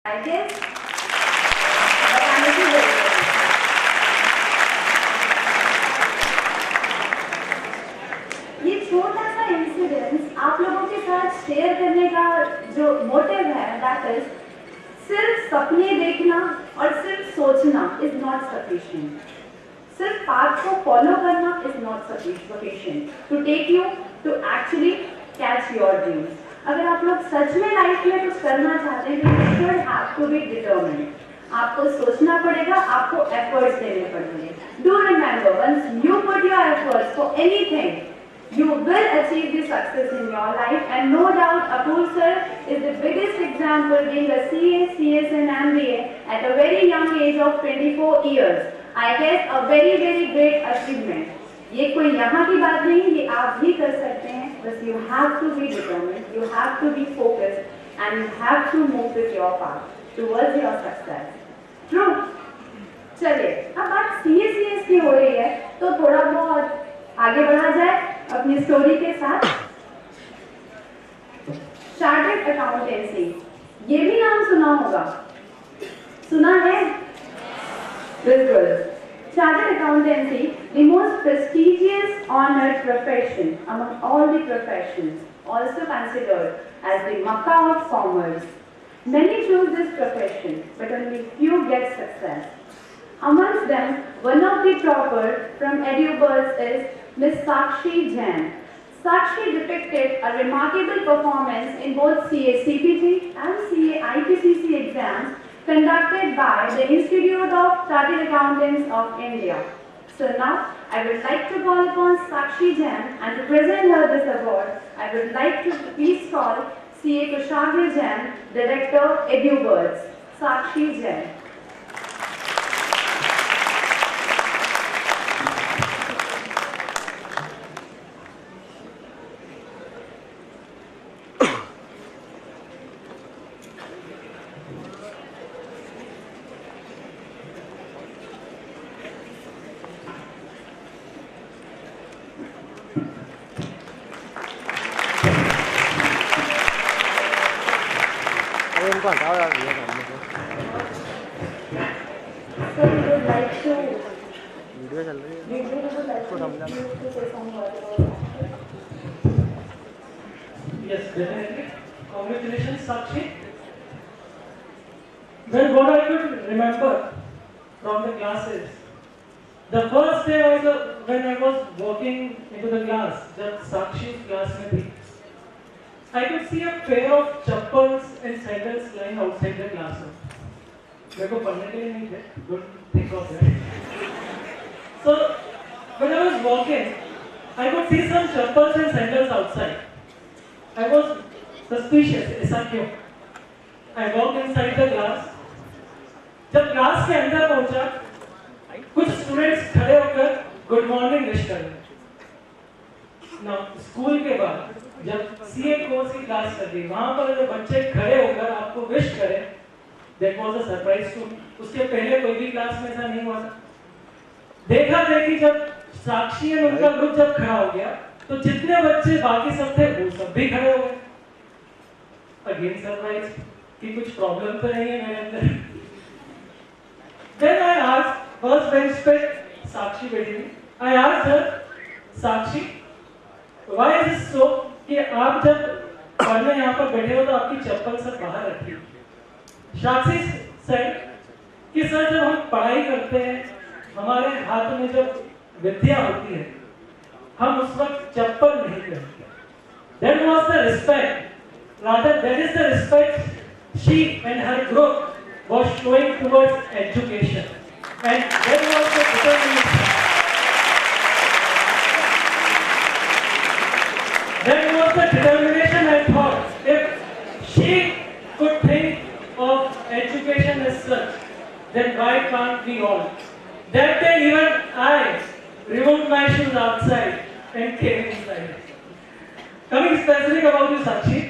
I guess, but I'm looking very good. ये छोटा सा इंसिडेंस आप लोगों के साथ शेयर करने का जो मोटिव है, दैट इज सिर्फ सपने देखना और सिर्फ सोचना इज नॉट सफिशिएंट. सिर्फ पाथ को फॉलो करना is not sufficient to take you to actually catch your dreams. अगर आप लोग सच में लाइफ में कुछ करना चाहते हैं, you should have to be determined. आपको सोचना पड़ेगा, आपको एफर्ट्स देने पड़ेंगे. Do remember, once you put your efforts for anything, you will achieve the success in your life. And no doubt Apur sir is the biggest example, being a CA, CS and MBA at a very young age of 24 years. I guess a very great achievement. ये कोई यहाँ की बात नहीं, ये आप भी कर सकते हैं. बस you have to be determined, you have to be focused and you have to move with your path towards your success. True? चलिए, अब बात CS की हो रही है तो थोड़ा बहुत आगे बढ़ा जाए अपनी स्टोरी के साथ. चार्टर्ड अकाउंटेंसी, ये भी नाम सुना होगा, सुना है? बिल्कुल. Chartered accountancy, the most prestigious honored profession among all the professions, also considered as the Makkah of commerce. Many choose this profession, but only few get success. Amongst them, one of the topper from EduBuzz is Miss Sakshi Jain. Sakshi depicted a remarkable performance in both CA CPT and CA IPCC exams conducted by the Institute of Chartered Accountants of India. So now, I would like to call upon Sakshi Jain, and to present her this award, I would like to please call CA Kushagra Jain, Director, EduBuzz. Sakshi Jain. इनको हटाओ यार, ये सामने से So we would like to video चल रही है, we would like इसको समझाना. to say some words about that. Yes, definitely. Congratulations, Sakshi. Well, what I could remember from the classes, the first day was when I was walking into the class, जब Sakshi class में थी, I could see a pair of chappals and sandals lying outside the classroom. मेरे को पढ़ने के लिए नहीं थे, don't think of that. So when I was walking, I could see some chappals and sandals outside. I was suspicious, ऐसा क्यों? I walked inside the class. जब क्लास के अंदर पहुंचा, कुछ स्टूडेंट्स खड़े होकर गुड मॉर्निंग विश कर रहे. ना स्कूल के बाद जब सीए कोर्स की क्लास चल रही, वहां पर जो बच्चे खड़े होकर आपको विश करें, that was a surprise too. उसके पहले कोई भी क्लास में ऐसा नहीं हुआ था. देखा देखी जब साक्षी और उनका ग्रुप जब खड़ा हो गया, तो जितने बच्चे बाकी सब थे वो सब भी खड़े हो गए. अगेन सरप्राइज कि कुछ प्रॉब्लम तो नहीं है मेरे अंदर. Then I asked, first bench पे साक्षी बैठी थी. I asked her, Sakshi, why is it so कि आप जब पढ़ने यहाँ पर बैठे हो तो आपकी चप्पल सब बाहर रखी. साक्षी said कि सर जब हम पढ़ाई करते हैं, हमारे हाथ में जब विद्या होती है, हम उस वक्त चप्पल नहीं पहनते. That was the respect. Rather, that is the respect she and her group was showing towards education, and that was the determination. That was the determination. I thought if she could think of education as such, then why can't we all? That day even I removed my shoes outside and came inside. Coming specifically about you, Sakshi,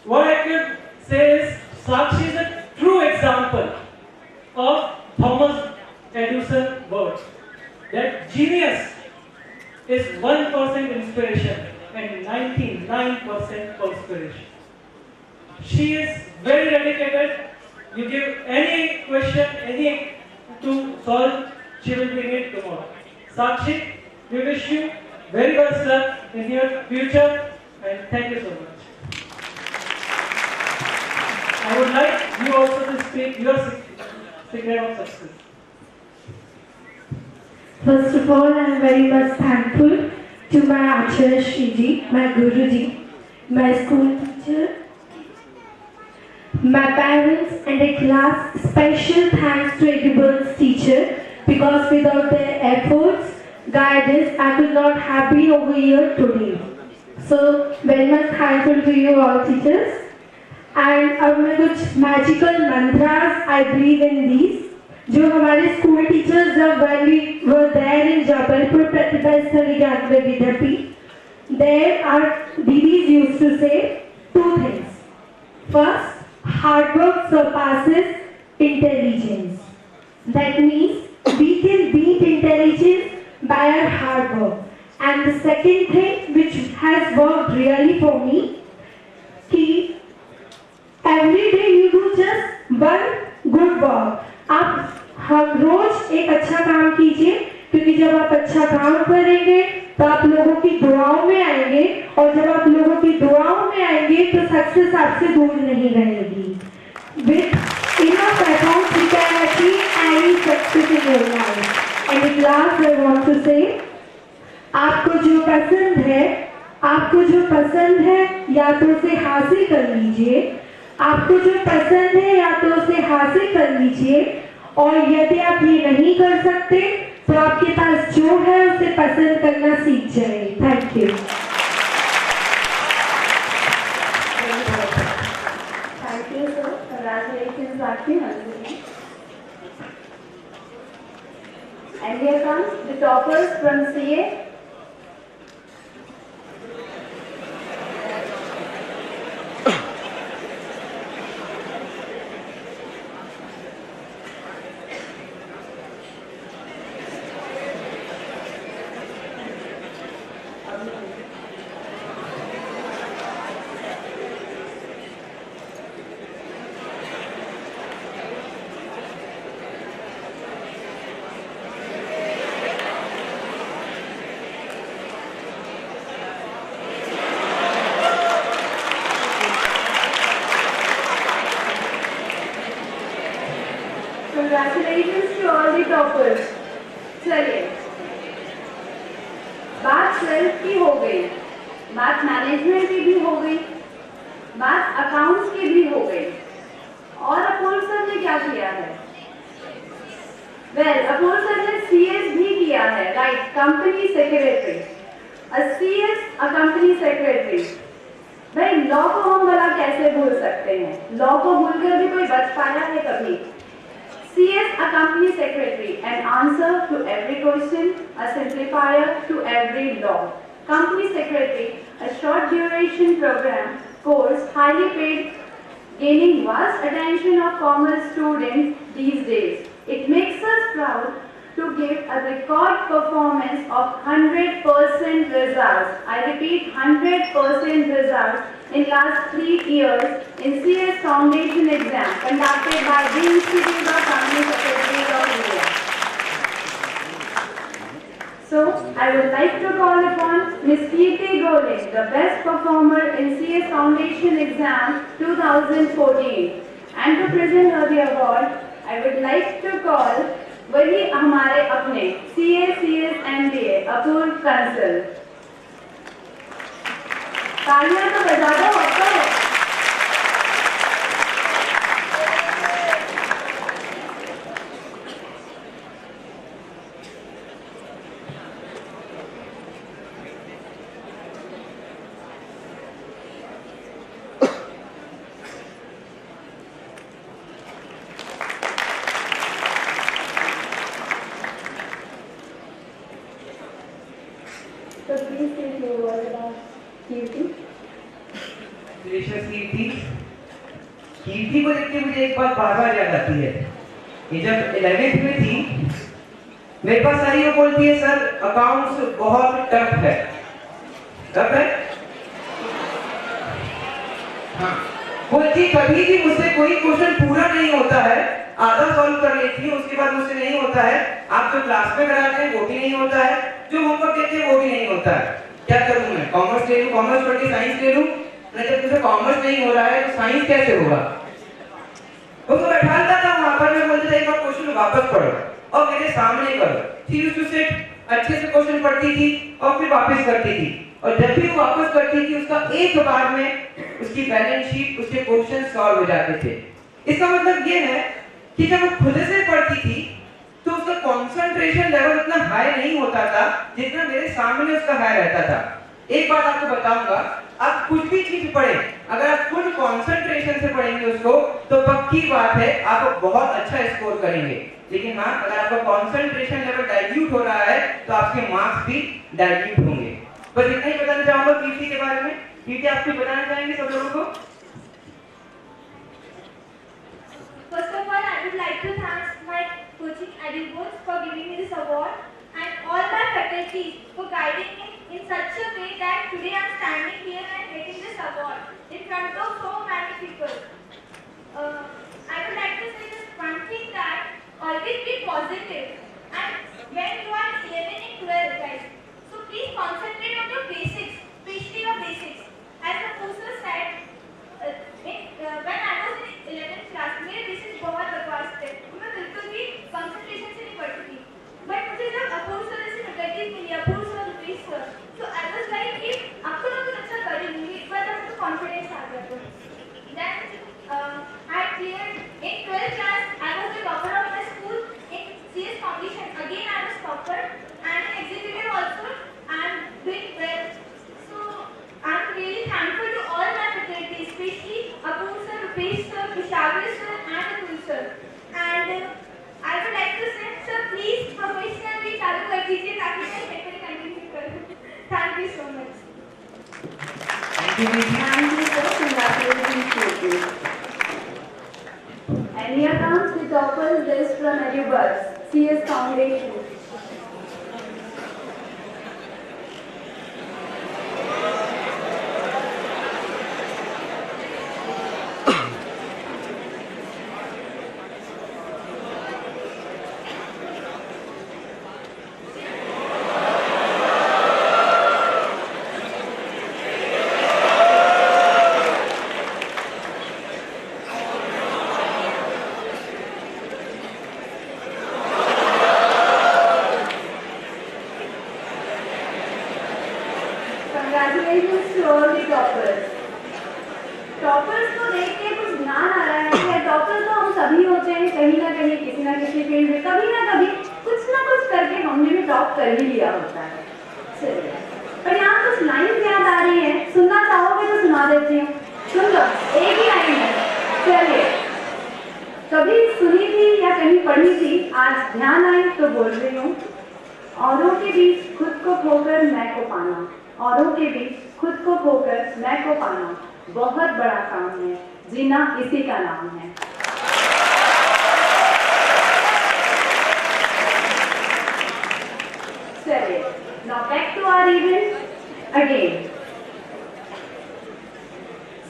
what I could say is Sakshi is a true example of Thomas Edison words, that genius is 1% inspiration and 99% perspiration. She is very dedicated. You give any question, any to solve, she will bring it tomorrow. Sakshi, we wish you very best luck in your future and thank you so much. I would like you also to speak your secret of success. First of all, I am very much thankful to my Acharya Shiji, my Guruji, my school teacher, my parents, and a class. Special thanks to Edibles teacher, because without their efforts, guidance, I could not have been over here today. So very much thankful to you all teachers. And कुछ magical mantras I believe in these. जो हमारे school teachers जब when we were there in Jabalpur Pratibha Sthali Gyan Vidyapeeth, there our didis used to say two things. First, hard work surpasses intelligence. That means we can beat intelligence by our hard work. And the second thing which has worked really for me, कि every day you do just one good work. आप हर रोज एक अच्छा काम कीजिए, क्योंकि जब आप अच्छा काम करेंगे तो आप लोगों की दुआओं में आएंगे, और जब आप लोगों की दुआओं में आएंगे तो सक्सेस आपसे दूर नहीं रहेगी. With enough effort you can achieve any success in your life. And at last I want to say, आपको जो पसंद है या तो उसे हासिल कर लीजिए, आपको जो पसंद है या तो उसे हासिल कर लीजिए, और यदि आप ये नहीं कर सकते तो आपके पास जो है उसे पसंद करना सीख जाए. Thank you. Thank you, sir. Congratulations, Sakshi. And here comes the toppers from CA. Congratulations to all the toppers. चलिए, बात 12th की हो गई, बात मैनेजमेंट की भी हो गई, बात अकाउंट्स की भी हो गई, और अपूर्व सर ने क्या किया है? वेल, अपूर्व सर ने CS भी किया है, right? Company secretary. CS, a company secretary. भाई, लॉ को हम भला कैसे भूल सकते हैं? लॉ को भूलकर भी कोई बच पाया है कभी? CS, a company secretary, an answer to every question, a simplifier to every law. Company secretary, a short duration program course, highly paid, gaining vast attention of commerce students these days. It makes us proud to give a record performance of 100% results. I repeat, 100% results in last 3 years in CS Foundation exam conducted by the Institute of Company Secretaries of India. So, I would like to call upon Ms. Kirti Golik, the best performer in CS Foundation exam 2014. And to present her the award, I would like to call वही हमारे अपने CS MBA अपूर्व कंसल. तालियां तो बजा दो आपको. So please say a few words about Kirti. कीर्ति को देख के मुझे एक बात बार बार याद आती है. ये जब 11th में थी, मेरे पास सारी वो बोलती है, सर अकाउंट्स बहुत टफ है. हाँ, बोलती कभी भी मुझसे कोई क्वेश्चन पूरा नहीं होता है, आधा सॉल्व कर लेती है, उसके बाद मुझसे नहीं होता है। आप जो क्लास में कराते हैं वो भी नहीं होता है, जो होमवर्क देते हैं वो भी नहीं होता है। क्या करूं मैं? कॉमर्स ले लूं, कॉमर्स पढ़ के साइंस ले लूं? नहीं, जब तुझे कॉमर्स नहीं हो रहा है तो साइंस कैसे होगा? वो तो बैठाता था वहां पर, मैं बोलता था एक बार क्वेश्चन वापस पढ़ो और मेरे सामने करो। शी यूज्ड टू सिट, अच्छे से क्वेश्चन पढ़ती थी और फिर वापस करती थी, और जब भी वो वापस करती थी उसका एक बार में उसकी बैलेंस शीट, उसके क्वेश्चन सॉल्व हो जाते थे। इसका मतलब ये है कि जब वो खुद से पढ़ती थी तो उसका कंसंट्रेशन लेवल उतना हाई नहीं होता था जितना मेरे सामने उसका हाई रहता था। एक बात आपको बताऊंगा, आप कुछ भी चीज पढ़े, अगर आप फुल कंसंट्रेशन से पढ़ेंगे उसको तो पक्की बात है आप बहुत अच्छा स्कोर करेंगे। लेकिन हाँ, अगर आपका कंसंट्रेशन लेवल डाइल्यूट हो रहा है तो आपके मार्क्स भी डाइल्यूट होंगे। बस इतना ही बताना चाहूंगा पीटी के बारे में। पीटी आप कुछ बताना चाहेंगे सब लोगों को? First of all, I would like to thank my coaching Edinburgh for giving me this award and all my faculties for guiding me in such a way that today I am standing here and getting this award in front of so many people. I would like to say just one thing, that always be positive, and when you are 11 and 12, guys, so please concentrate on your basics, especially your basics. As the poster said, when I was in 11th class, मेरे basics बहुत बकवास थे, मैं बिल्कुल भी concentration से नहीं पढ़ती थी। बट मुझे जब अपूर्व सर से फैकल्टीज मिली, अपूर्व सर, रुपेश सर, तो आई वाज लाइक कि आपको ना कुछ अच्छा करेंगे, एक बार जब मुझे कॉन्फिडेंस आ गया तो then I cleared in 12th class. I was the topper of my school in CS competition. Again I was topper and in executive also I am doing well. So I am really thankful to all my faculty, especially Apoorv sir, Rupesh sir, Kushagra sir and Atul sir. And I would like to say, sir, please professionally चालू कर दीजिए ताकि मैं paper continue करूँ. Thank you so much. Thank you, sir. Congratulations to you. And here comes the toppers list from Edinburgh, CS Foundation. Congratulations to all the toppers. Toppers को देख के कुछ ज्ञान आ रहा है कि टॉपर तो हम सभी होते हैं कहीं ना कहीं, किसी ना किसी फील्ड में, कभी ना कुछ करके हमने भी टॉप कर ही लिया होता है। चलिए, पर यहाँ कुछ लाइन याद आ रही है, सुनना चाहोगे तो सुना देती हूँ। सुन लो, एक ही लाइन है। चलिए, कभी सुनी थी या कहीं पढ़ी थी, आज ध्यान आई तो बोल रही हूँ। औरों के बीच खुद को खोकर मैं को पाना, औरों के बीच खुद को खोकर मैं को पाना बहुत बड़ा काम है, जीना इसी का नाम है। चलिए, now back to our event again.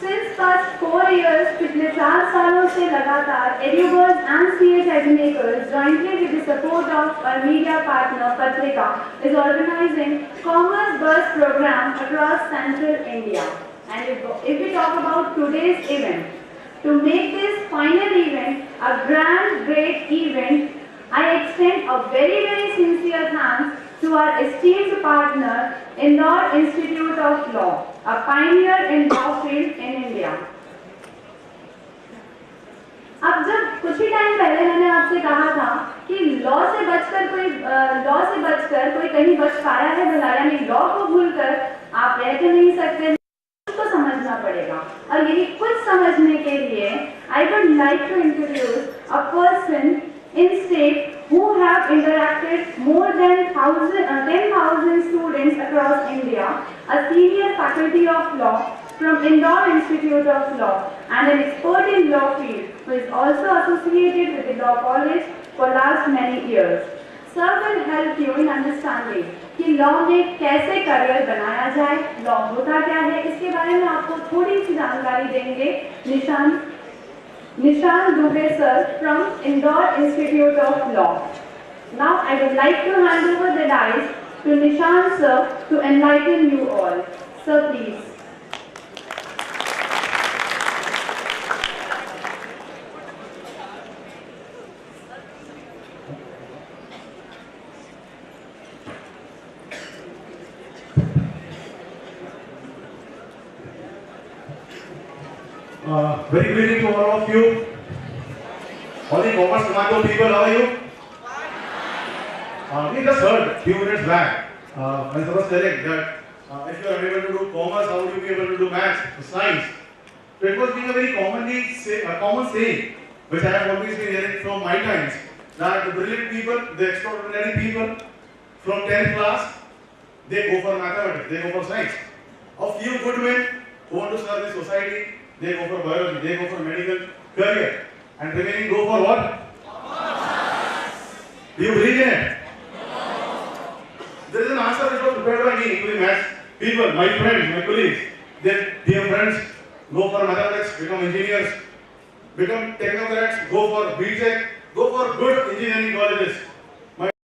Since past 4 years, पिछले 4 सालों से लगातार Edinburgh and CS Edinburgh jointly with the support of our media partner Patrika is organizing Commerce Bus program across Central India. And if we talk about today's event, to make this final event a grand, great event, I extend a very sincere thanks to our esteemed partner, Indore Institute of Law, a pioneer in law field in India. अब जब कुछ ही time पहले मैंने आपसे कहा था कि law से बचकर कोई कहीं बच पाया है भला, यानी लॉ को भूलकर आप रह तो नहीं सकते, को समझना पड़ेगा। और यही कुछ समझने के लिए I would like to introduce a person in state who have interacted more than 10,000 students across India, a senior faculty of law from Indore Institute of Law and an expert in law field who is also associated with the law college for last many years. Sir will help you in understanding कि law में कैसे career बनाया जाए, law होता क्या है, इसके बारे में आपको थोड़ी सी जानकारी देंगे निशान Dubey sir from Indore Institute of Law. Now I would like to hand over the dice to Nishan sir to enlighten you all. Sir, please. Very good evening to all of you. All the Commerce Commando people, how are you? We just heard a few minutes back when someone was telling that if you are unable to do commerce, how would you be able to do maths or science? So it was being a very common saying which I have always been hearing from my times, that the brilliant people, the extraordinary people from 10th class, they go for mathematics, they go for science. A few good men who want to serve the society, they go for biology, they go for medical career, and remaining go for what? Do you believe in it? There is an answer which was prepared by me, including maths people, my friends, my colleagues. Their dear friends go for mathematics, become engineers, become technocrats, go for BTech, go for good engineering colleges.